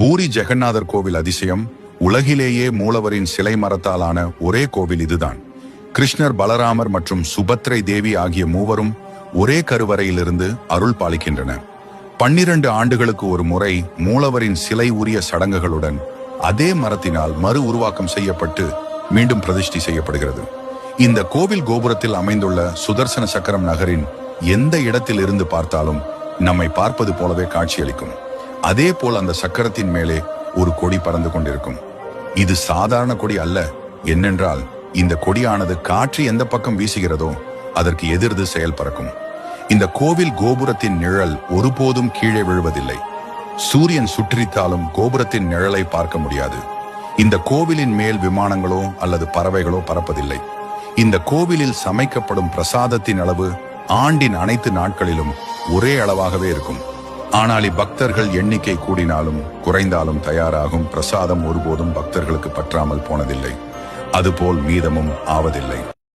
பூரி ஜெகநாதர் கோவில் அதிசயம். உலகிலேயே மூலவரின் சிலை மரத்தாலான ஒரே கோவில் இதுதான். கிருஷ்ணர், பலராமர் மற்றும் சுபத்ரை தேவி ஆகிய மூவரும் ஒரே கருவறையிலிருந்து அருள் பாலிக்கின்றன. 12 ஆண்டுகளுக்கு ஒரு முறை மூலவரின் சிலை உரிய சடங்குகளுடன் அதே மரத்தினால் மறு உருவாக்கம் செய்யப்பட்டு மீண்டும் பிரதிஷ்டை செய்யப்படுகிறது. இந்த கோவில் கோபுரத்தில் அமைந்துள்ள சுதர்சன சக்கரம் நகரின் எந்த இடத்தில் இருந்து பார்த்தாலும் நம்மை பார்ப்பது போலவே காட்சியளிக்கும். அதே போல் அந்த சக்கரத்தின் மேலே ஒரு கொடி பறந்து கொண்டிருக்கும். இது சாதாரண கொடி அல்ல. என்னென்றால் இந்த கொடியானது காற்று எந்த பக்கம் வீசுகிறதோ அதற்கு எதிர்த்து செயல் பறக்கும். இந்த கோவில் கோபுரத்தின் நிழல் ஒருபோதும் கீழே விழுவதில்லை. சூரியன் சுற்றித்தாலும் கோபுரத்தின் நிழலை பார்க்க முடியாது. இந்த கோவிலின் மேல் விமானங்களோ அல்லது பறவைகளோ பறப்பதில்லை. இந்த கோவிலில் சமைக்கப்படும் பிரசாதத்தின் அளவு ஆண்டின் அனைத்து நாட்களிலும் ஒரே அளவாகவே இருக்கும். ஆனால் பக்தர்கள் எண்ணிக்கை கூடினாலும் குறைந்தாலும் தயாராகும் பிரசாதம் ஒருபோதும் பக்தர்களுக்கு பற்றாமல் போனதில்லை. அதுபோல் மீதமும் ஆவதில்லை.